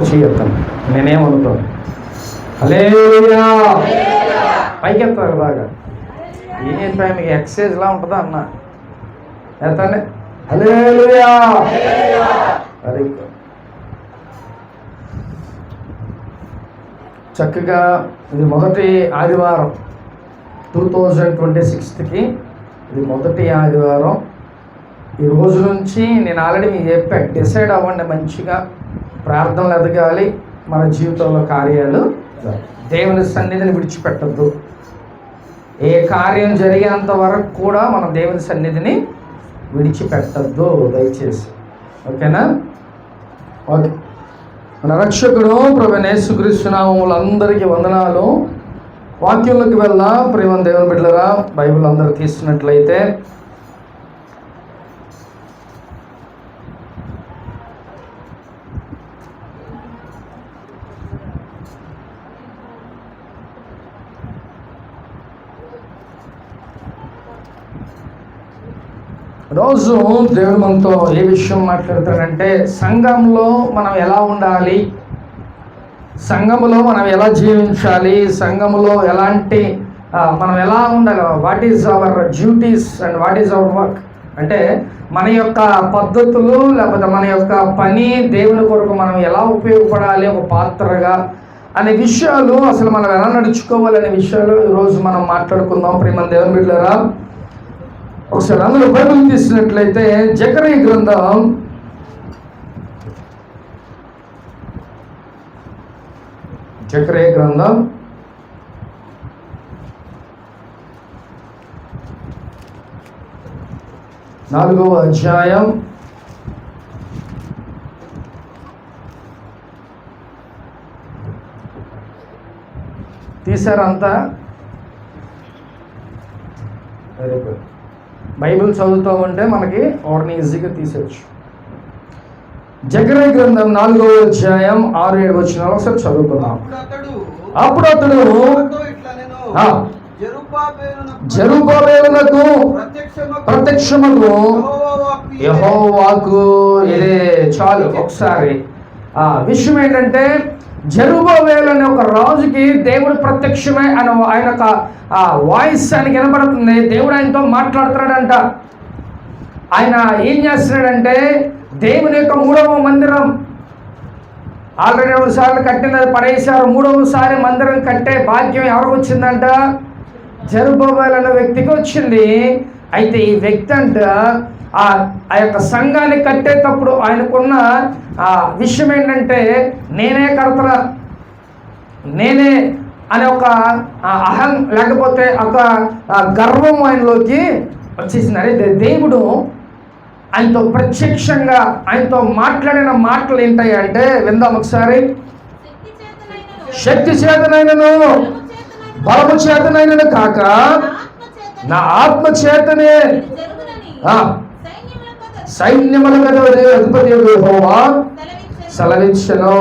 చేయొద్దాం, నేనేమనుకోను. హల్లెలూయా, పైకి ఎత్తాలి బాగా. ఏంటంటే మీకు ఎక్సర్సైజ్లా ఉంటుందా అన్న ఎత్తండి. హల్లెలూయా, వెరీ గుడ్. చక్కగా ఇది మొదటి ఆదివారం 2026కి ఇది మొదటి ఆదివారం. ఈ రోజు నుంచి నేను ఆల్రెడీ మీకు చెప్పాను, డిసైడ్ అవ్వండి, మంచిగా ప్రార్థనలు ఎదగాలి, మన జీవితంలో కార్యాలు, దేవుని సన్నిధిని విడిచిపెట్టద్దు. ఏ కార్యం జరిగేంత వరకు కూడా మనం దేవుని సన్నిధిని విడిచిపెట్టద్దు దయచేసి, ఓకేనా? ఓకే. మన రక్షకుడు ప్రభువైన యేసుక్రీస్తు నామములో అందరికీ వందనాలు. వాక్యంలోకి వెళ్దాం. ప్రియమైన దేవుని బిడ్డలారా, బైబిల్ అందరూ తీస్తున్నట్లయితే రోజు దేవుడు మనతో ఏ విషయం మాట్లాడతాడంటే, సంఘంలో మనం ఎలా ఉండాలి, సంఘములో మనం ఎలా జీవించాలి, సంఘములో ఎలాంటి మనం ఎలా ఉండాలి, what is our duties and what is our work, అంటే మన యొక్క పద్ధతులు లేకపోతే మన యొక్క పని, దేవుని కొరకు మనం ఎలా ఉపయోగపడాలి ఒక పాత్రగా అనే విషయాలు, అసలు మనం ఎలా నడుచుకోవాలి అనే విషయాలు ఈరోజు మనం మాట్లాడుకుందాం. ప్రియమైన దేవుని బిడ్డలారా, ఒకసారి అందరూ బైబిల్ తీసినట్లయితే జకరియా గ్రంథం 4వ అధ్యాయం 'తీశారంతా వెరీ గుడ్. బైబిల్ చదువుతూ ఉంటే మనకి వాటిని ఈజీగా తీసేయచ్చు. జకరియా గ్రంథం 4వ అధ్యాయం 6-7 వచనాలు ఒకసారి చదువుకుందాం. అప్పుడు అతడు జెరుబ్బాబెలునకు ప్రత్యక్షమగు యెహోవాకు, ఇదే చాలు. ఒకసారి విషయం ఏంటంటే, జెరుబ్బాబెలు అనే ఒక రాజుకి దేవుడు ప్రత్యక్షమై ఆయన ఒక వాయిస్ ఆయనకి వినపడుతుంది. దేవుడు ఆయనతో మాట్లాడుతున్నాడంట. ఆయన ఏం చేస్తున్నాడంటే, దేవుని యొక్క 3వ మందిరం ఆల్రెడీ 2 సార్లు కట్టినది పడేశారు. 3వసారి మందిరం కట్టే భాగ్యం ఎవరికి వచ్చిందంట? జెరుబ్బాబెలు అనే వ్యక్తికి వచ్చింది. అయితే ఈ వ్యక్తి అంట ఆ యొక్క సంఘాన్ని కట్టేటప్పుడు ఆయనకున్న విషయం ఏంటంటే, నేనే కడతరా, నేనే అనే ఒక అహం, లేకపోతే ఒక గర్వం ఆయనలోకి వచ్చేసింది. అదే దేవుడు ఆయనతో ప్రత్యక్షంగా ఆయనతో మాట్లాడిన మాటలు ఏంటంటే విందాం ఒకసారి. శక్తి చేతనైనను బలము చేతనైనను కాక నా ఆత్మ చేతనే సైన్యముల అధిపతి యెహోవా సెలవిచ్చెను.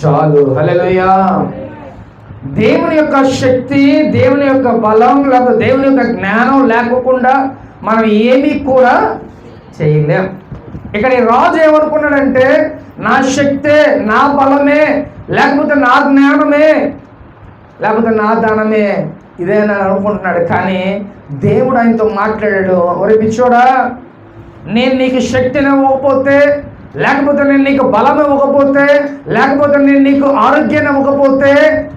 చాలు. హల్లెలూయా. దేవుని యొక్క శక్తి, దేవుని యొక్క బలం, లేకపోతే దేవుని యొక్క జ్ఞానం లేకుండా మనం ఏమీ కూడా చేయలేం. ఇక్కడ ఈ రాజు ఏమనుకున్నాడంటే, నా శక్తే, నా బలమే, లేకపోతే నా జ్ఞానమే, లేకపోతే నా ధనమే ఇదేనా అనుకుంటున్నాడు. కానీ దేవుడు ఆయనతో మాట్లాడాడు. ఒరే పిచ్చోడా, నేను నీకు శక్తిని ఇవ్వకపోతే, లేకపోతే నేను నీకు బలం ఇవ్వకపోతే, లేకపోతే నేను నీకు ఆరోగ్యాన్ని ఇవ్వకపోతే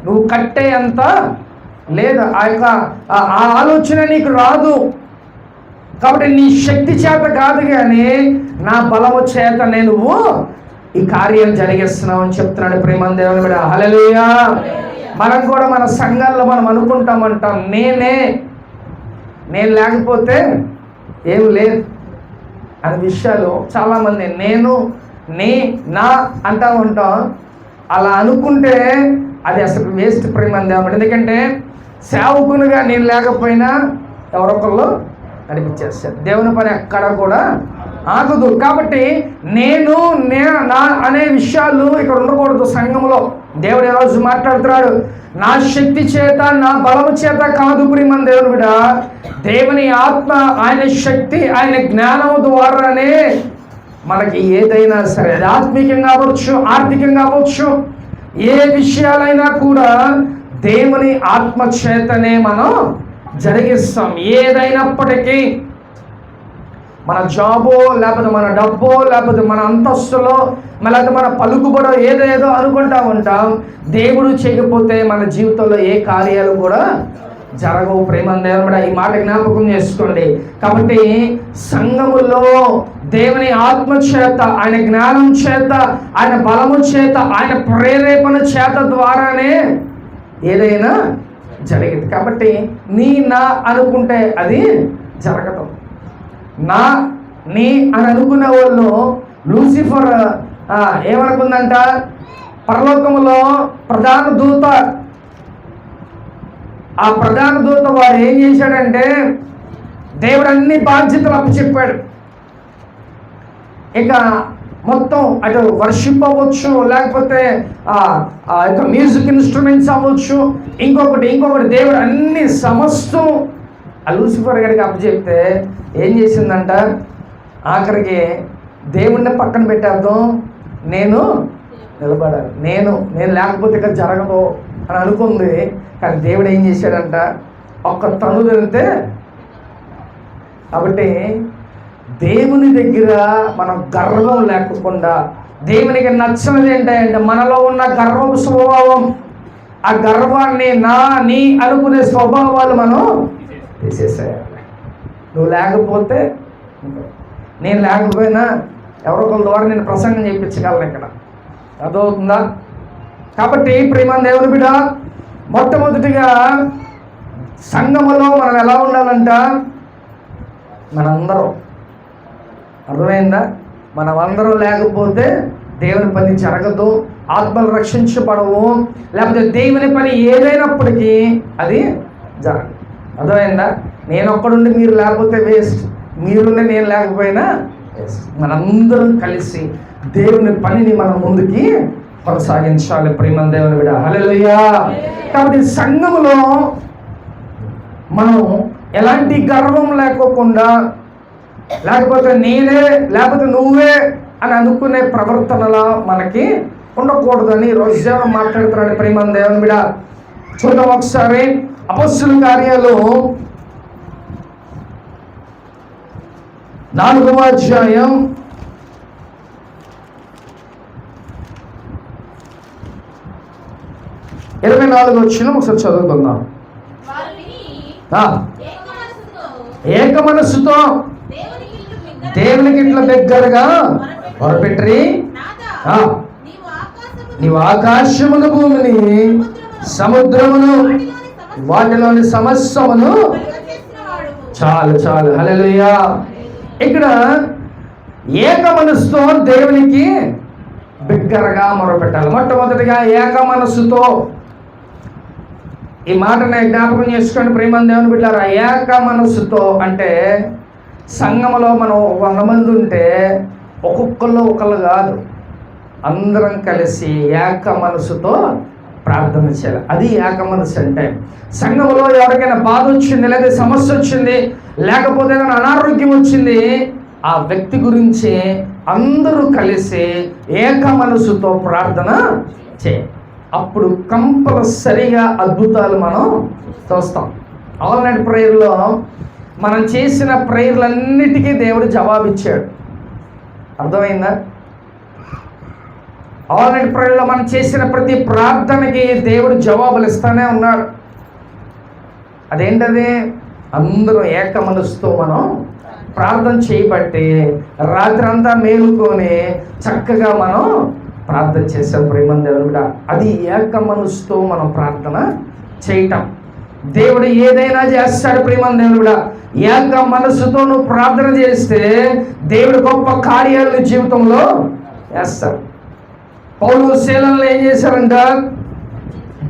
నువ్వు కట్టే అంత లేదా ఆ ఆలోచన నీకు రాదు. కాబట్టి నీ శక్తి చేత కాదు, కానీ నా బలము చేత నేను ఈ కార్యం జరిగిస్తున్నావు అని చెప్తున్నాడు. ప్రేమ దేవుని బిడ్డ, హల్లెలూయా. మనం కూడా మన సంఘాల్లో మనం అనుకుంటామంటాం, నేను లేకపోతే ఏం లేదు అనే విషయాలు చాలామంది నా అంటా ఉంటాం. అలా అనుకుంటే అది అసలు వేస్ట్. ప్రేమ దేవుడు, ఎందుకంటే సేవకునిగా నేను లేకపోయినా ఎవరొకళ్ళు నడిపించేస్తారు. దేవుని పని ఎక్కడ కూడా ఆగదు. కాబట్టి నేను నా అనే విషయాలు ఇక్కడ ఉండకూడదు సంఘంలో. దేవుడు ఈరోజు మాట్లాడుతున్నాడు, నా శక్తి చేత నా బలము చేత కాదు ప్రియమైన దేవుని బిడ్డ, దేవుని ఆత్మ, ఆయన శక్తి, ఆయన జ్ఞానం ద్వారానే మనకి ఏదైనా సరే, అది ఆత్మీయంగా అవ్వచ్చు, ఆర్థికంగా అవ్వచ్చు, ఏ విషయాలైనా కూడా దేవుని ఆత్మ చేతనే మనం జరిగిస్తాం. ఏదైనప్పటికీ మన జాబో, లేకపోతే మన డబ్బో, లేకపోతే మన అంతస్తులో, లేకపోతే మన పలుకుబడో ఏదేదో అనుకుంటా ఉంటాం. దేవుడు చేయకపోతే మన జీవితంలో ఏ కార్యాలు కూడా జరగవు. ప్రేమను దేవుడు ఈ మాట జ్ఞాపకం చేసుకోండి. కాబట్టి సంఘములో దేవుని ఆత్మ చేత, ఆయన జ్ఞానం చేత, ఆయన బలము చేత, ఆయన ప్రేరేపణ చేత ద్వారానే ఏదైనా జరిగింది. కాబట్టి నా అనుకుంటే అది జరగదు. నీ అని అనుకునే వాళ్ళు, లూసిఫర్ ఏమనుకుందంట, పరలోకములో ప్రధాన దూత, ఆ ప్రధాన దూత వాడు ఏం చేశాడంటే, దేవుడు అన్ని బాధ్యతలు అప్పచెప్పాడు. ఇక మొత్తం అటు వర్షిప్ అవ్వచ్చు, లేకపోతే మ్యూజిక్ ఇన్స్ట్రుమెంట్స్ అవ్వచ్చు, ఇంకొకటి దేవుడు అన్ని సమస్తం ఆ లూసిఫర్ గారికి అప్పచెప్తే ఏం చేసిందంట, ఆఖరికి దేవుణ్ణి పక్కన పెట్టేద్దాం, నేను నిలబడాలి, నేను లేకపోతే ఇక్కడ జరగదు అని అనుకుంది. కానీ దేవుడు ఏం చేశాడంట, ఒక్క తను తిరిగితే. కాబట్టి దేవుని దగ్గర మనం గర్వం లేకుండా, దేవునికి నచ్చినది ఏంటంటే మనలో ఉన్న గర్వపు స్వభావం, ఆ గర్వాన్ని నీ అనుకునే స్వభావాలు మనం తీసేసేయాలి. నువ్వు లేకపోతే, నేను లేకపోయినా ఎవరొకరి ద్వారా నేను ప్రసంగం చేయించగలను ఇక్కడ, అర్థమవుతుందా? కాబట్టి ప్రియమైన దేవుని బిడ్డ, మొట్టమొదటిగా సంఘములో మనం ఎలా ఉండాలంట, మనందరం, అర్థమైందా? మనమందరం లేకపోతే దేవుని పని జరగదు, ఆత్మలు రక్షించబడవు, లేకపోతే దేవుని పని ఏదైనప్పటికీ అది జరగదు. అర్థమైందా? నేను ఒక్కడుండి మీరు లేకపోతే వేస్ట్, మీరుండి నేను లేకపోయినా వేస్ట్. మనందరం కలిసి దేవుని పనిని మనం ముందుకి కొనసాగించాలి. ప్రియమైన దేవుని బిడ్డ, హల్లెలూయా. కాబట్టి సంఘములో మనం ఎలాంటి గర్వం లేకోకుండా, లేకపోతే నేనే, లేకపోతే నువ్వే అని అనుకునే ప్రవర్తనలా మనకి ఉండకూడదని రోజు దేవుడు మాట్లాడుతున్నాడు. ప్రియమైన దేవుని బిడ్డ, చూద్దాం ఒకసారి అపొస్తలుల కార్యాలు 4వ అధ్యాయం 24వ వచనం ఒకసారి చదువుకుందాం. ఏక మనస్సుతో దేవునికి ఇట్లా దగ్గరగా మొరపెట్టి, నీవు ఆకాశమును, భూమిని, సముద్రమును, వాటిలోని సమస్తమును. చాలు హల్లెలూయా. ఇక్కడ ఏక మనస్సుతో దేవునికి బిగ్గరగా మొరపెట్టాలి. మొట్టమొదటిగా ఏక మనస్సుతో, ఈ మాటని జ్ఞాపకం చేసుకోండి ప్రియమైన దేవుని బిడ్డలారా. ఏక మనస్సుతో అంటే సంఘములో మనం 100 మంది ఉంటే ఒక్కొక్కళ్ళు ఒకళ్ళు కాదు, అందరం కలిసి ఏక మనసుతో ప్రార్థన చేయాలి. అది ఏక మనసు అంటే. సంఘంలో ఎవరికైనా బాధ వచ్చింది, లేదా సమస్య వచ్చింది, లేకపోతే అనారోగ్యం వచ్చింది, ఆ వ్యక్తి గురించి అందరూ కలిసి ఏక మనసుతో ప్రార్థన చేయాలి. అప్పుడు కంపల్సరిగా అద్భుతాలు మనం చూస్తాం. ఆల్ నైట్ ప్రేయర్లో మనం చేసిన ప్రేయర్లన్నిటికీ దేవుడు జవాబిచ్చాడు. అర్థమైందా? ఆల్ నైట్ ప్రేయర్లో మనం చేసిన ప్రతి ప్రార్థనకి దేవుడు జవాబులు ఇస్తానే ఉన్నాడు. అదేంటది? అందరూ ఏక మనసుతో మనం ప్రార్థన చేయబట్టి రాత్రి అంతా మేలుకొని చక్కగా మనం ప్రార్థన చేసాం. ప్రేమను దేవుడు కూడా అది ఏక మనసుతో మనం ప్రార్థన చేయటం. దేవుడు ఏదైనా చేస్తాడు. ప్రేమను దేవుడు కూడా ఏక మనసుతో నువ్వు ప్రార్థన చేస్తే దేవుడు గొప్ప కార్యాలు జీవితంలో చేస్తాడు. పౌలు శీలను ఏం చేశారంట?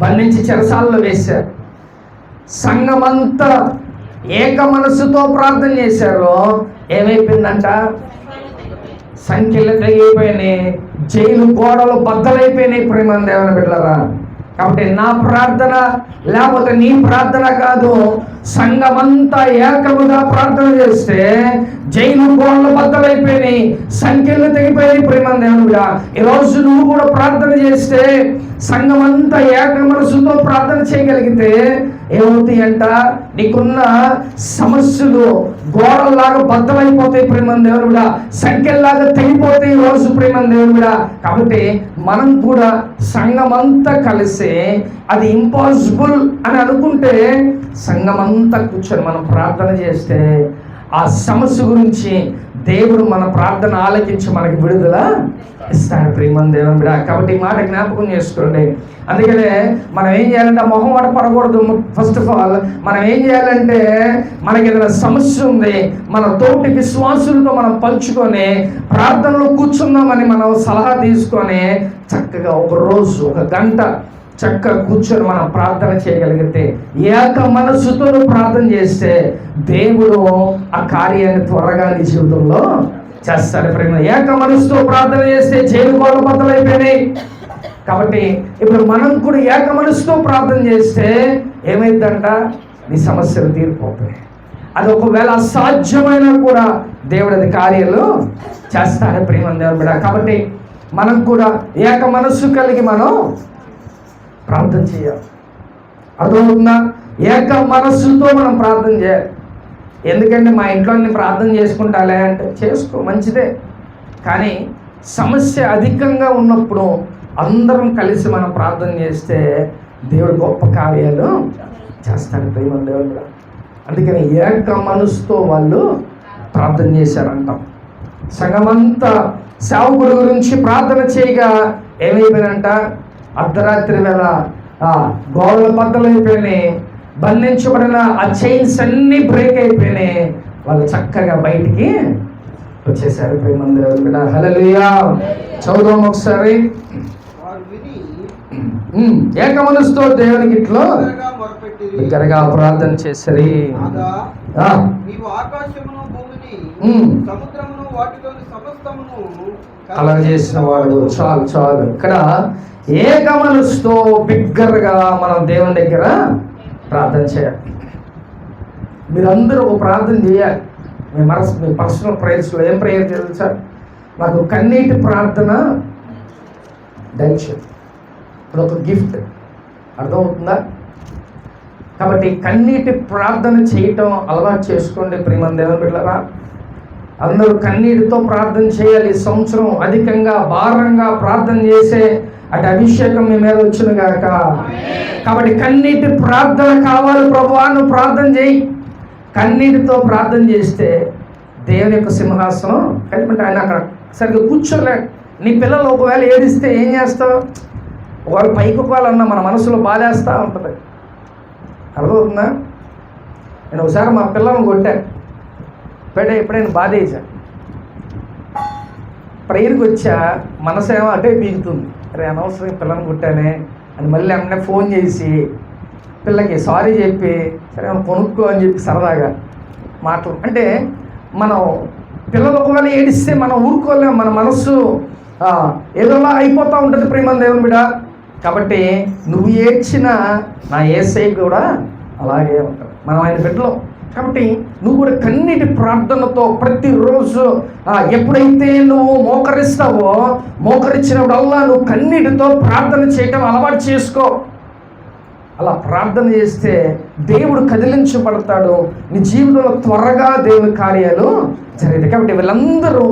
బంధించి చెరసాలలో వేశారు. సంఘమంతా ఏక మనసుతో ప్రార్థన చేశారు. ఏమైపోయిందంట? సంఖ్యలు తెగిపోయినాయి, జైలు గోడలు బద్దలైపోయినాయి ప్రేమ దేవుని బిడ్డలారా. కాబట్టి నా ప్రార్థన లేకపోతే నీ ప్రార్థన కాదు, సంఘమంతా ఏకముగా ప్రార్థన చేస్తే జైలు గోడలు బద్దలైపోయినాయి, సంఖ్యలు తెగిపోయినాయి ప్రేమ దేవునిగా. ఈరోజు నువ్వు కూడా ప్రార్థన చేస్తే, సంఘమంతా ఏక మనసుతో ప్రార్థన చేయగలిగితే ఏమవుతాయి అంట, నీకున్న సమస్యలు గోడల్లాగా బద్దలైపోతాయి ప్రేమ దేవునిగా, సంఖ్యల్లాగా తెగిపోతాయి రోజు ప్రేమ దేవునిగా. కాబట్టి మనం కూడా సంఘమంతా కలిసి, అది ఇంపాసిబుల్ అని అనుకుంటే సంఘమంతా కూర్చొని మనం ప్రార్థన చేస్తే ఆ సమస్య గురించి దేవుడు మన ప్రార్థన ఆలకించి మనకి విడుదల ఇస్తాడు ప్రేమ దేవుని. కాబట్టి ఈ మాట జ్ఞాపకం చేసుకోండి. అందుకనే మనం ఏం చేయాలంటే మొహం వాడ పడకూడదు. ఫస్ట్ ఆఫ్ ఆల్ మనం ఏం చేయాలంటే, మనకి ఏదైనా సమస్య ఉంది, మన తోటి విశ్వాసులతో మనం పంచుకొని ప్రార్థనలో కూర్చుందామని మనం సలహా తీసుకొని చక్కగా ఒక రోజు 1 గంట చక్కగా కూర్చొని మనం ప్రార్థన చేయగలిగితే, ఏక మనస్సుతో ప్రార్థన చేస్తే దేవుడు ఆ కార్యాన్ని త్వరగా నీ జీవితంలో చేస్తాడు ప్రేమ. ఏక మనస్సుతో ప్రార్థన చేస్తే జైలు గోడలు బద్దలైపోయినాయి. కాబట్టి ఇప్పుడు మనం కూడా ఏక మనస్సుతో ప్రార్థన చేస్తే ఏమైందంట, నీ సమస్యలు తీరిపోతాయి. అది ఒకవేళ అసాధ్యమైనా కూడా దేవుడు అది కార్యాలు చేస్తాడు ప్రేమ దేవుడు. కాబట్టి మనం కూడా ఏక మనస్సు కలిగి మనం ప్రార్థన చేయాలి. అర్థమవుతుందా? ఏక మనస్సుతో మనం ప్రార్థన చేయాలి. ఎందుకంటే మా ఇంట్లో నేను ప్రార్థన చేసుకుంటాలే అంటే చేసుకో, మంచిదే. కానీ సమస్య అధికంగా ఉన్నప్పుడు అందరం కలిసి మనం ప్రార్థన చేస్తే దేవుడు గొప్ప కార్యాలు చేస్తాడు ప్రేమ దేవుడు. అందుకని ఏక మనసుతో వాళ్ళు ప్రార్థన చేశారంటాం. సంఘమంతా సేవకుడి గురించి ప్రార్థన చేయగా ఏమైపోయినంట, అర్ధరాత్రి వేళ గోడల బద్దలైపోయినాయి, బంధించబడిన ఆ చైన్స్ అన్నీ బ్రేక్ అయిపోయినాయి, వాళ్ళు చక్కగా బయటికి వచ్చేసారు ప్రేమ దేవుడు. హల్లెలూయా. చదువుదాం ఒకసారి. ఏక మనసుతో దేవునికి ఇట్లో బిగ్గరగా ప్రార్థన చేశారు. అలా చేసిన వాడు చాలు చాలు. ఇక్కడ ఏక మనసుతో బిగ్గరగా మనం దేవుని దగ్గర ప్రార్థన చేయాలి. మీరందరూ ఒక ప్రార్థన చేయాలి. మీ పర్సనల్ ప్రేయర్స్లో ఏం ప్రేయర్ తెలుసా? నాకు కన్నీటి ప్రార్థన దయచేయండి. ఇప్పుడు ఒక గిఫ్ట్, అర్థమవుతుందా? కాబట్టి కన్నీటి ప్రార్థన చేయటం అలవాటు చేసుకోండి ప్రేమ దేవుని బిడ్డలారా. అందరూ కన్నీటితో ప్రార్థన చేయాలి. ఈ సంవత్సరం అధికంగా భారంగా ప్రార్థన చేసే అటు అభిషేకం మీ మీద వచ్చును గాక. కాబట్టి కన్నీటి ప్రార్థన కావాలి ప్రభువా, నువ్వు ప్రార్థన చేయి. కన్నీటితో ప్రార్థన చేస్తే దేవుని యొక్క సింహాసనం కనిపింటే ఆయన అక్కడ సరిగ్గా కూర్చోలేడు. నీ పిల్లలు ఒకవేళ ఏడిస్తే ఏం చేస్తావు? ఒకవేళ పైకొకాలన్నా మన మనసులో బాధేస్తూ ఉంటుంది. అర్థమవుతుందా? నేను ఒకసారి మా పిల్లలను కొట్టాను, ఎప్పుడైనా బాధ వేసా, ప్రేయర్కి వచ్చా, మనసేమో అటే పీకుతుంది. అరే అనవసరం పిల్లని కొట్టానే అని మళ్ళీ అమ్మనే ఫోన్ చేసి పిల్లకి సారీ చెప్పి సరే కొనుక్కో అని చెప్పి సరదాగా మాటలు. అంటే మనం పిల్లలు ఒకవేళ ఏడిస్తే మనం ఊరుకోలేము, మన మనస్సు ఏదోలా అయిపోతూ ఉంటుంది ప్రేమ దేవుని బిడ్డ. కాబట్టి నువ్వు ఏడ్చినా నా యేసయ్య కూడా అలాగే ఉంటుంది, మనం ఆయన బిడ్డలో. కాబట్టి నువ్వు కూడా కన్నీటి ప్రార్థనతో ప్రతిరోజు ఎప్పుడైతే నువ్వు మోకరిస్తావో, మోకరించినప్పుడల్లా నువ్వు కన్నీటితో ప్రార్థన చేయటం అలవాటు చేసుకో. అలా ప్రార్థన చేస్తే దేవుడు కదిలించబడతాడు, నీ జీవితంలో త్వరగా దేవుని కార్యాలు జరిగాయి. కాబట్టి వీళ్ళందరూ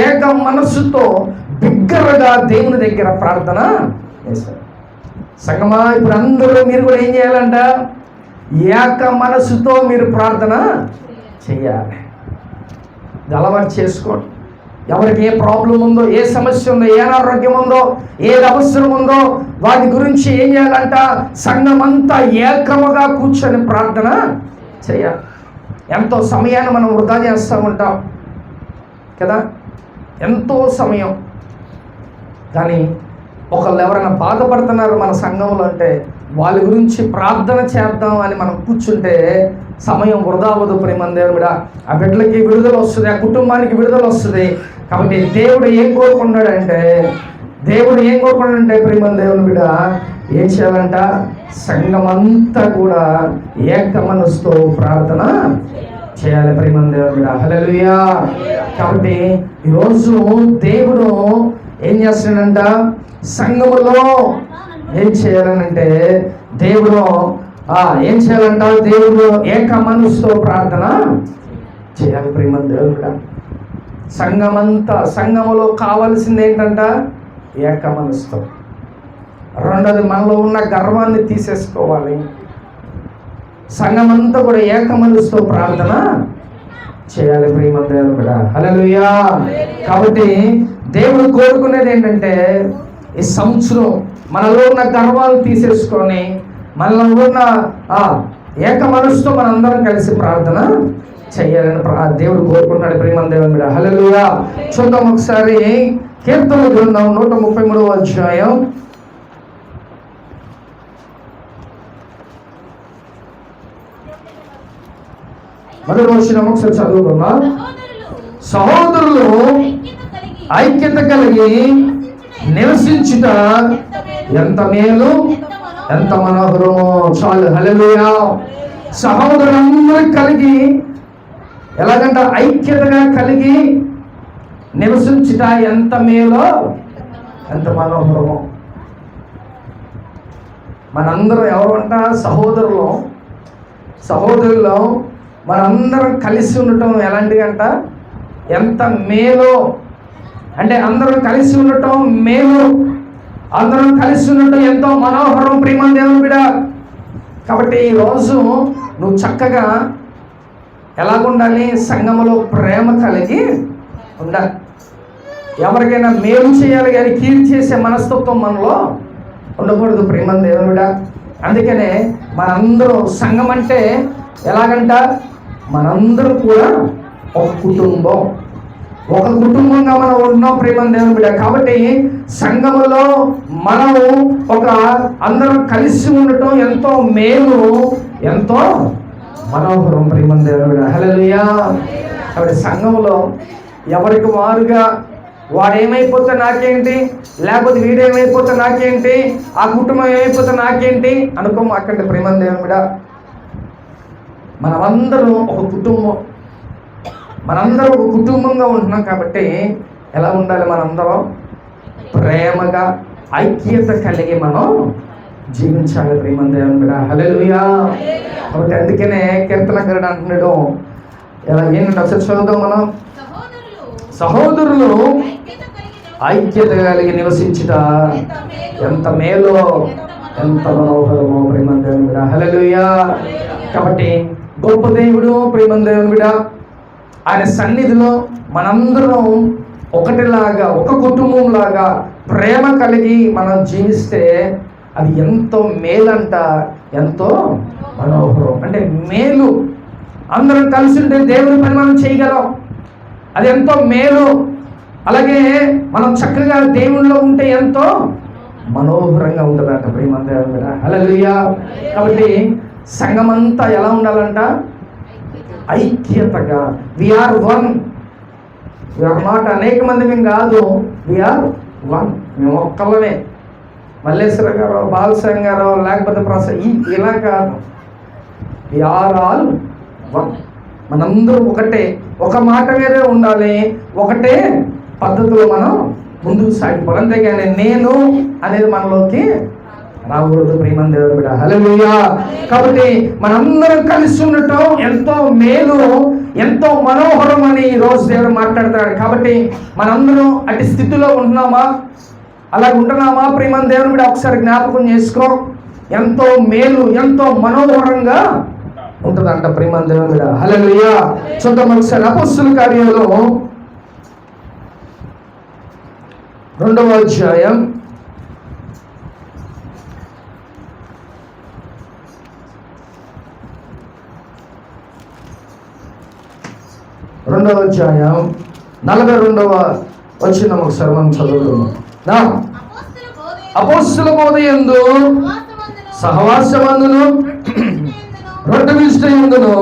ఏక మనస్సుతో బిగ్గరగా దేవుని దగ్గర ప్రార్థన చేస్తారు. సంగమా, ఇప్పుడు అందరూ మీరు కూడా ఏం చేయాలంట? ఏక మనసుతో మీరు ప్రార్థన చేయాలి. ఇది అలవాటు చేసుకోండి. ఎవరికి ఏ ప్రాబ్లం ఉందో, ఏ సమస్య ఉందో, ఏ అనారోగ్యం ఉందో, ఏది అవసరం ఉందో వాటి గురించి ఏం చేయాలంట? సంఘమంతా ఏకముగా కూర్చొని ప్రార్థన చేయాలి. ఎంతో సమయాన్ని మనం వృధా చేస్తూ ఉంటాం కదా, ఎంతో సమయం. కానీ ఒకళ్ళు ఎవరైనా బాధపడుతున్నారు మన సంఘంలో అంటే వాళ్ళ గురించి ప్రార్థన చేద్దాం అని మనం కూర్చుంటే సమయం వృధా అవ్వదు ప్రేమ దేవుడా. ఆ బిడ్డలకి విడుదల వస్తుంది, ఆ కుటుంబానికి విడుదల వస్తుంది, కాబట్టి దేవుడు ఏం కోరుకుంటాడంటే ప్రియమైన దేవుని బిడ్డ ఏం చేయాలంట? సంఘమంతా కూడా ఏక మనసుతో ప్రార్థన చేయాలి ప్రియమైన దేవుని బిడ్డ. హల్లెలూయా. కాబట్టి ఈరోజు దేవుడు ఏం చేస్తున్నాడంట? సంఘములో ఏం చేయాలనంటే దేవుడు ఏం చేయాలంట? దేవుడు ఏక మనసుతో ప్రార్థన చేయాలి ప్రియమైన దేవుని బిడ్డ. సంఘములో కావాల్సింది ఏంటంట? ఏక మనసుతో. రెండోది, మనలో ఉన్న గర్వాన్ని తీసేసుకోవాలి. సంఘమంతా కూడా ఏక మనసుతో ప్రార్థన చేయాలి ప్రియమైన దేవుని బిడ్డ. హల్లెలూయా. కాబట్టి దేవుడు కోరుకునేది ఏంటంటే ఈ సంవత్సరం మనలో ఉన్న గర్వాలు తీసేసుకొని మనలో ఉన్న ఏక మనసుతో మనందరం కలిసి ప్రార్థన చెయ్యాలని దేవుడు కోరుకుంటున్నాడు ప్రియమైన దేవుని బిడ్డ. హల్లెలూయా. చూద్దాం ఒకసారి కీర్తన గ్రంథం 133వ అధ్యాయం 1వ వచనం ఒకసారి చదువుకుందాం. సహోదరులు ఐక్యత కలిగి నివసించుట ఎంత మేలు, ఎంత మనోహరము. చాలు. హల్లెలూయా. సహోదరులందరూ కలిగి ఎలాగంట? ఐక్యతగా కలిగి నివసించుట ఎంత మేలో, ఎంత మనోహరమో. మనందరం ఎవరంట? సహోదరులు మనందరం కలిసి ఉండటం ఎలాంటిది అంట? ఎంత మేలో. అంటే అందరం కలిసి ఉండటం మేలు, అందరం కలిసి ఉండటం ఎంతో మనోహరం ప్రియమైన దేవుని బిడ్డ. కాబట్టి ఈరోజు నువ్వు చక్కగా ఎలాగుండాలి? సంఘములో ప్రేమ కలిగి ఉండాలి. ఎవరికైనా మేలు చేయాలి కానీ కీడు చేసే మనస్తత్వం మనలో ఉండకూడదు ప్రియమైన దేవుని బిడ్డ. అందుకనే మనందరం సంఘం అంటే ఎలాగంట? మనందరం కూడా ఒక కుటుంబంగా మనం ఉన్నాం ప్రియమైన దేవుని బిడ్డ. కాబట్టి సంఘములో మనం అందరం కలిసి ఉండటం ఎంతో మేలు, ఎంతో మనోహరం ప్రియమైన దేవుని బిడ్డ. హల్లెలూయా. కాబట్టి సంఘములో ఎవరికి వారుగా వాడేమైపోతే నాకేంటి, లేకపోతే వీడేమైపోతే నాకేంటి, ఆ కుటుంబం ఏమైపోతే నాకేంటి అనుకోమాకండి ప్రియమైన దేవుని బిడ్డ. మనమందరం ఒక కుటుంబంగా ఉంటున్నాం. కాబట్టి ఎలా ఉండాలి? మనందరం ప్రేమగా ఐక్యత కలిగి మనం జీవించాలి ప్రియమైన దేవుని బిడ్డ. హల్లెలూయా. కాబట్టి అందుకనే కీర్తనకారుడు అంటున్నాడు ఏంటంటే ఒకసారి చదువుదాం మనం. సహోదరులు ఐక్యత కలిగి నివసించుట ఎంత మేలో, ఎంత మనోహరమో ప్రియమైన దేవుని బిడ్డ. హల్లెలూయా. కాబట్టి గొప్ప దేవుడు ప్రియమైన దేవుని బిడ్డ. ఆయన సన్నిధిలో మనందరం ఒకటిలాగా, ఒక కుటుంబంలాగా ప్రేమ కలిగి మనం జీవిస్తే అది ఎంతో మేలంట, ఎంతో మనోహరం. అంటే మేలు. అందరం కలిసి ఉంటే దేవుని పని మనం చేయగలం, అది ఎంతో మేలు. అలాగే మనం చక్కగా దేవుళ్ళలో ఉంటే ఎంతో మనోహరంగా ఉంటుందంట ప్రియమైన దేవుని బిడ్డ. హల్లెలూయా. కాబట్టి సంఘమంతా ఎలా ఉండాలంట? ఐక్యతగా. We are one. వీఆర్ నాట్ అనేక మంది మేము కాదు, వీఆర్ వన్. మేము ఒక్కళ్ళమే. మల్లేశ్వర గారు, బాలసింగ్ గారు, లేకపోతే ఇలా కాదు. We are all one. మనందరూ ఒకటే, ఒక మాట మీదే ఉండాలి, ఒకటే పద్ధతిలో మనం ముందుకు సాగిపోవాలి. అంతేగాని నేను అనేది మనలోకి రాకూడదు ప్రియమైన దేవుని బిడ్డ. హల్లెలూయా. కాబట్టి మనందరం కలిసి ఉండటం ఎంతో మేలు, ఎంతో మనోహరం అని ఈరోజు దేవుడు మాట్లాడతాడు. కాబట్టి మనందరం అటు స్థితిలో ఉంటున్నామా, అలా ఉంటున్నామా ప్రియమైన దేవుని బిడ్డ? ఒకసారి జ్ఞాపకం చేసుకో. ఎంతో మేలు, ఎంతో మనోహరంగా ఉంటుందంట ప్రియమైన దేవుని బిడ్డ. హల్లెలూయా. చూద్దాం ఒకసారి అపోస్తలుల కార్యాలు 2వ అధ్యాయం 42వ వచనం ఒకసారి మనం చదువుతున్నాం. అపోస్తలుల బోధ యందు సహవాసమందును రొట్టె విరుచుటయందును.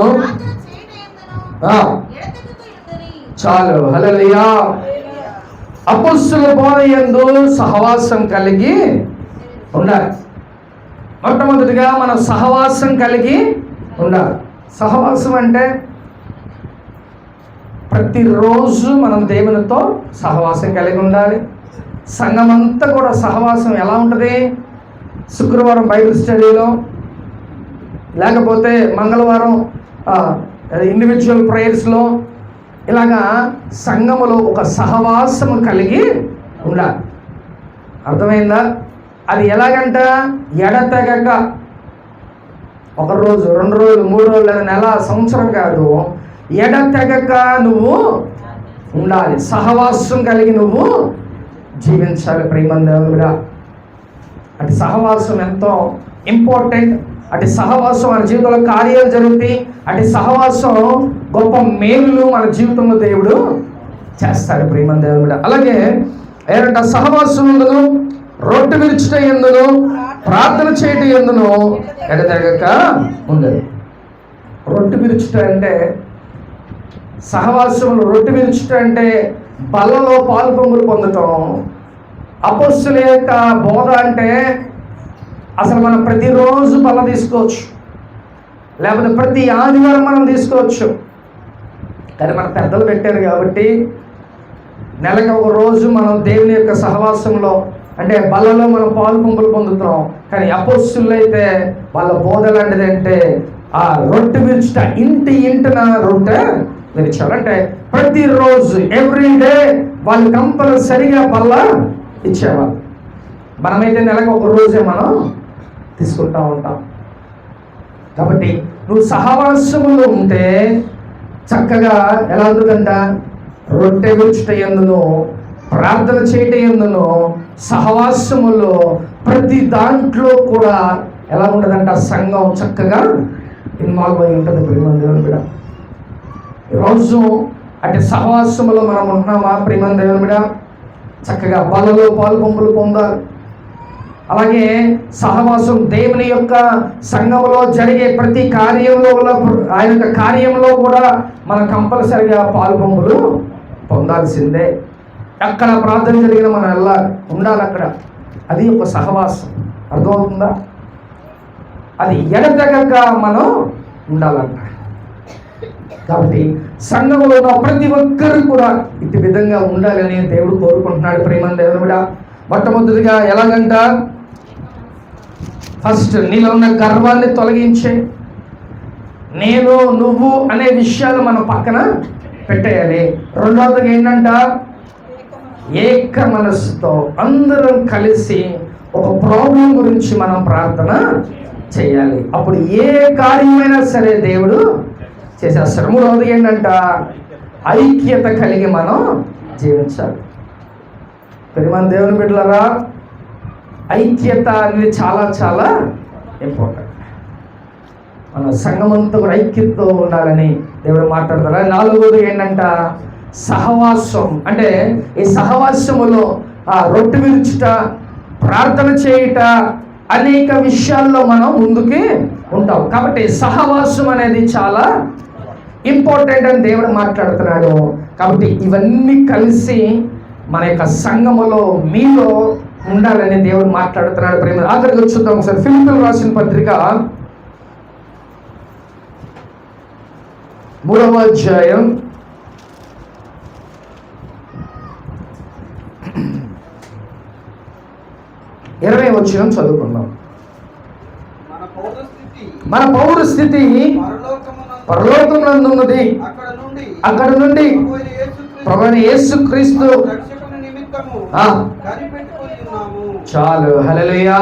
చాలు. హల్లెలూయా. అపొస్తలుల బోధ యందు సహవాసం కలిగి ఉండాలి. మొట్టమొదటిగా మనం సహవాసం కలిగి ఉండాలి. సహవాసం అంటే ప్రతిరోజు మనం దేవునితో సహవాసం కలిగి ఉండాలి. సంఘం అంతా కూడా సహవాసం ఎలా ఉంటుంది? శుక్రవారం బైబిల్ స్టడీలో, లేకపోతే మంగళవారం ఇండివిజువల్ ప్రేయర్స్లో, ఇలాగా సంఘములో ఒక సహవాసము కలిగి ఉండాలి. అర్థమైందా? అది ఎలాగంట? ఎడతెగక 1 రోజు 2 రోజులు 3 రోజులు లేదా నెల సంవత్సరం కాదు, ఎడతెగక నువ్వు ఉండాలి. సహవాసం కలిగి నువ్వు జీవించాలి. ప్రియమందుడా, అటు సహవాసం ఎంతో ఇంపార్టెంట్. అటు సహవాసం మన జీవితంలో కార్యాలు జరుగుతాయి. అటు సహవాసం గొప్ప మేలు మన జీవితంలో దేవుడు చేస్తాడు. ప్రియమందుడా, అలాగే ఏంటంటే సహవాసం ఎందును, రొట్టె విరుచుట ఎందును, ప్రార్థన చేయటం ఎందును ఎడతెగక ఉండదు. రొట్టె విరుచుట అంటే, సహవాసంలో రొట్టె విరుచుట అంటే బల్లలో పాలు పొంగులు పొందటం. అపొస్తలుల యొక్క బోధ అంటే అసలు మనం ప్రతిరోజు బల్ల తీసుకోవచ్చు, లేకపోతే ప్రతి ఆదివారం మనం తీసుకోవచ్చు. కానీ మన పెద్దలు పెట్టారు కాబట్టి నెలకు 1 రోజు మనం దేవుని యొక్క సహవాసంలో అంటే బల్లలో మనం పాలు పొంగులు పొందుతున్నాం. కానీ అపొస్తలులు అయితే వాళ్ళ బోధ లాంటిది అంటే ఆ రొట్టె విరుచుట, ఇంటిన రొట్టె విరిచారు. అంటే ప్రతిరోజు ఎవ్రీడే వాళ్ళు కంపల్సరిగా బల్ల ఇచ్చేవాళ్ళు. మనమైతే నెలకు 1 రోజే మనం తీసుకుంటూ ఉంటాం. కాబట్టి నువ్వు సహవాసములో ఉంటే చక్కగా ఎలా ఉంటుందంట? రొట్టె విరుచుట యందును, ప్రార్థన చేయట యందును, సహవాసములో ప్రతి దాంట్లో కూడా ఎలా ఉంటుందంట? సంఘం చక్కగా ఇన్వాల్వ్ అయి ఉంటుంది. ప్రియమందుడు కూడా ఈరోజు అంటే సహవాసములో మనం ఉన్నామా? ప్రియమందుడు కూడా చక్కగా బలలో పాలు పంపులు పొందాలి. అలాగే సహవాసం దేవుని యొక్క సంఘములో జరిగే ప్రతి కార్యంలో, ఆయన యొక్క కార్యంలో కూడా మనం కంపల్సరిగా పాలు పంపులు పొందాల్సిందే. ఎక్కడ ప్రార్థన జరిగిన మనం వెళ్ళాలి, ఉండాలి అక్కడ. అది ఒక సహవాసం. అర్థమవుతుందా? అది ఎడతెగక మనం ఉండాలన్న. కాబట్టి సంఘములో ఉన్న ప్రతి ఒక్కరు కూడా ఇటు విధంగా ఉండాలని దేవుడు కోరుకుంటున్నాడు. ప్రియమందుడు కూడా మొట్టమొదటిగా ఎలాగంట? ఫస్ట్ నీలో ఉన్న గర్వాన్ని తొలగించే, నేను నువ్వు అనే విషయాలు మనం పక్కన పెట్టేయాలి. రెండవదిగా ఏంటంట? ఏక మనస్సుతో అందరం కలిసి ఒక ప్రాబ్లం గురించి మనం ప్రార్థన చేయాలి. అప్పుడు ఏ కార్యమైనా సరే దేవుడు చేసేస్తాడు. మూడవది ఏంటంట? ఐక్యత కలిగి మనం జీవించాలి. ప్రియమైన దేవుని బిడ్డలారా, ఐక్యత అనేది చాలా చాలా ఇంపార్టెంట్. మన సంఘమంతా కూడా ఐక్యతతో ఉండాలని దేవుడు మాట్లాడతారు. నాలుగోది ఏంటంట? సహవాసం. అంటే ఈ సహవాసములో రొట్టె విరుచుట, ప్రార్థన చేయుట, అనేక విషయాల్లో మనం ముందుకి ఉంటాం. కాబట్టి సహవాసం అనేది చాలా ఇంపార్టెంట్ అని దేవుడు మాట్లాడుతున్నాడు. కాబట్టి ఇవన్నీ కలిసి మన యొక్క సంఘములో మీలో ఉండాలని దేవుడు మాట్లాడుతున్నాడు. ప్రేమ ఆఖరికి చూద్దాం ఒకసారి. ఫిలిప్పీయులకు రాసిన పత్రిక 3వ అధ్యాయం 20వ వచనం చదువుకుందాం. మన పౌర స్థితి పరలోకమునందున్నది. అక్కడ నుండి ప్రభువైన యేసుక్రీస్తు చాలు. హల్లెలూయా!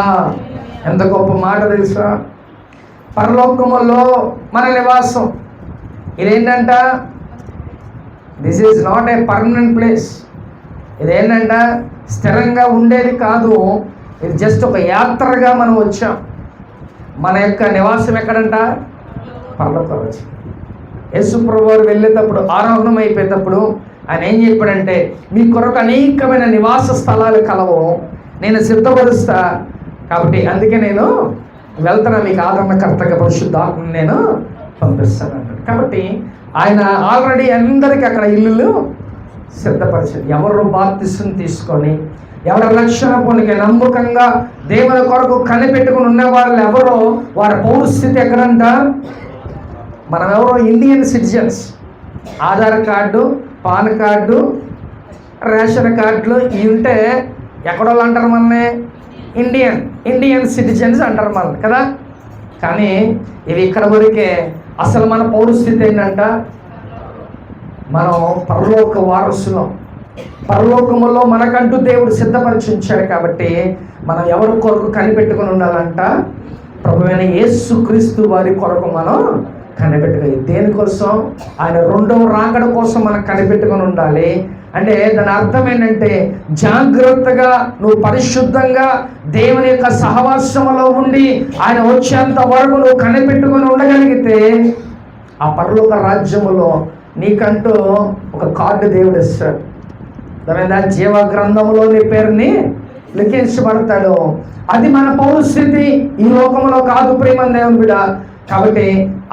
ఎంత గొప్ప మాట తెలుసా? పరలోకములో మన నివాసం. ఇదేంటంట? This is not a permanent place. ఇదేంటంట? స్థిరంగా ఉండేది కాదు. ఇది జస్ట్ ఒక యాత్రగా మనం వచ్చాం. మన యొక్క నివాసం ఎక్కడంట? పరలోకంలో. యేసు ప్రభువు వారు వెళ్ళేటప్పుడు, ఆరోహణం అయిపోయేటప్పుడు ఆయన ఏం చెప్పాడంటే, మీ కొరకు అనేకమైన నివాస స్థలాలు కలవు, నేను సిద్ధపరుస్తా. కాబట్టి అందుకే నేను వెళ్తాను, మీకు ఆదరణకర్తగా పరిశుద్ధాత్మను నేను పంపిస్తాను అన్నాడు. కాబట్టి ఆయన ఆల్రెడీ అందరికీ అక్కడ ఇల్లులు సిద్ధపరిచింది. ఎవరు బాప్తిసం తీసుకొని ఎవరి రక్షణ పొందికి నమ్మకంగా దేవుని కొరకు కనిపెట్టుకుని ఉన్న వాళ్ళు ఎవరో వారి పౌరస్థితి ఎక్కడంట, మనం ఎవరో Indian citizens. Aadhaar card, pan card, ration కార్డులు ఇవి ఉంటే ఎక్కడోళ్ళు అంటారు మనల్ని ఇండియన్ సిటిజన్స్ అంటారు మనల్ని కదా. కానీ ఇవి ఇక్కడ వరకే. అసలు మన పౌరస్థితి ఏంటంట, మనం పరలోక వారసులం. పరలోకములో మనకంటూ దేవుడు సిద్ధపరిచి ఉంచాడు. కాబట్టి మనం ఎవరి కొరకు కనిపెట్టుకుని ఉండాలంట, ప్రభువైన యేసుక్రీస్తు వారి కొరకు మనం కనిపెట్టుకోవాలి. దేనికోసం? ఆయన రెండవ రాకడ కోసం మనం కనిపెట్టుకుని ఉండాలి. అంటే దాని అర్థం ఏంటంటే, జాగ్రత్తగా నువ్వు పరిశుద్ధంగా దేవుని యొక్క సహవాసంలో ఉండి ఆయన వచ్చేంత వరకు నువ్వు కనిపెట్టుకుని ఉండగలిగితే ఆ పరలోక రాజ్యములో నీకంటూ ఒక కార్డు దేవుడు ఇస్తాడు. దాని జీవ గ్రంథంలో నీ పేరుని లిఖించబడతాడు. అది మన పౌరస్థితి ఈ లోకంలో కాదు ప్రియమైన దేవుని బిడ్డ. కాబట్టి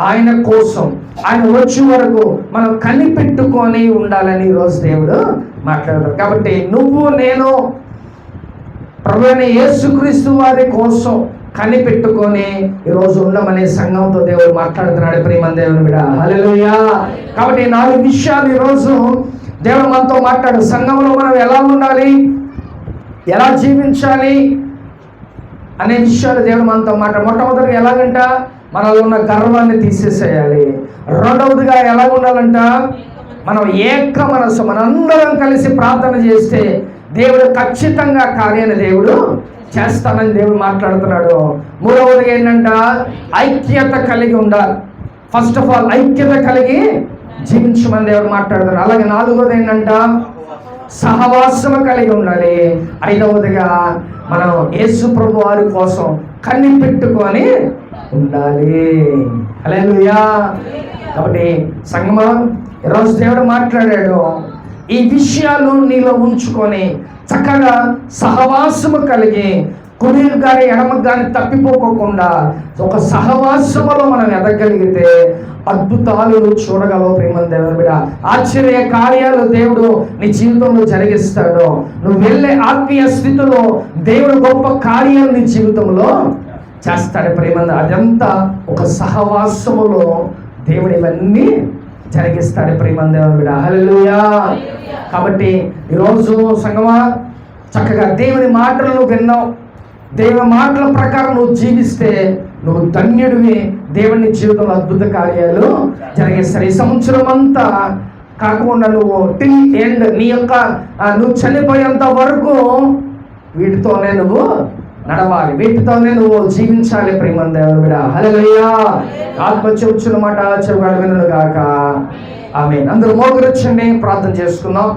ఆయన కోసం ఆయన వచ్చే వరకు మనం కనిపెట్టుకొని ఉండాలని ఈరోజు దేవుడు మాట్లాడతాడు. కాబట్టి నువ్వు నేను ప్రభువైన యేసుక్రీస్తు వారి కోసం కనిపెట్టుకొని ఈరోజు ఉండమనే సంఘంతో దేవుడు మాట్లాడుతున్నాడు ప్రియమైన దేవుని బిడ్డ. హల్లెలూయా. కాబట్టి 4 విషయాలు ఈరోజు దేవుడు మనతో మాట్లాడు. సంఘంలో మనం ఎలా ఉండాలి, ఎలా జీవించాలి అనే విషయాలు దేవుడు మనతో మాట్లాడు. మొట్టమొదటిగా ఎలాగంట, మనలో ఉన్న గర్వాన్ని తీసేసేయాలి. రెండవదిగా ఎలా ఉండాలంట, మనం ఏక మనసు మనందరం కలిసి ప్రార్థన చేస్తే దేవుడు ఖచ్చితంగా కార్యాన్ని దేవుడు చేస్తానని దేవుడు మాట్లాడుతున్నాడు. మూడవదిగా ఏంటంట, ఐక్యత కలిగి ఉండాలి. ఫస్ట్ ఆఫ్ ఆల్ ఐక్యత కలిగి జీవించమని దేవుడు మాట్లాడుతున్నాడు. అలాగే నాలుగవది ఏంటంట, సహవాసము కలిగి ఉండాలి. ఐదవదిగా మనం యేసు ప్రభు వారి కోసం కనిపెట్టుకొని ఉండాలి. హల్లెలూయా. కాబట్టి సంగమా ఈరోజు దేవుడు మాట్లాడాడు, ఈ విషయాలు నీలో ఉంచుకొని చక్కగా సహవాసము కలిగి కుడికి కానీ ఎడమకు కానీ తప్పిపోకుండా ఒక సహవాసములో మనం ఎదగలిగితే అద్భుతాలు చూడగలవు ప్రియమైన దేవుని బిడ్డ. ఆశ్చర్య కార్యాలు దేవుడు నీ జీవితంలో జరిగిస్తాడు. నువ్వు వెళ్ళే ఆత్మీయ స్థితిలో దేవుడు గొప్ప కార్యాలు నీ జీవితంలో చేస్తాడు ప్రియమైన. అదంతా ఒక సహవాసములో దేవుడు ఇవన్నీ జరిగిస్తాడు ప్రియమైన దేవుని బిడ్డ. హల్లెలూయా. కాబట్టి ఈరోజు సంగమా చక్కగా దేవుని మాటలను విన్నావు. దేవుని మాటల ప్రకారం నువ్వు జీవిస్తే నువ్వు ధన్యుడివి. దేవుని జీవితంలో అద్భుత కార్యాలు జరిగిస్తారు. ఈ సంవత్సరం అంతా కాకుండా నువ్వు టిల్ ఎండ్ నీ యొక్క నువ్వు చనిపోయేంత వరకు వీటితోనే నువ్వు నడవాలి, వీటితోనే నువ్వు జీవించాలి ప్రియమైన దేవుని బిడ్డ. హల్లెలూయా. ఆత్మ చెవుచున్న మాట చెవుగాడు వినుగాక. ఆమేన్. అందరూ మోకరించండి, ప్రార్థన చేసుకుందాం.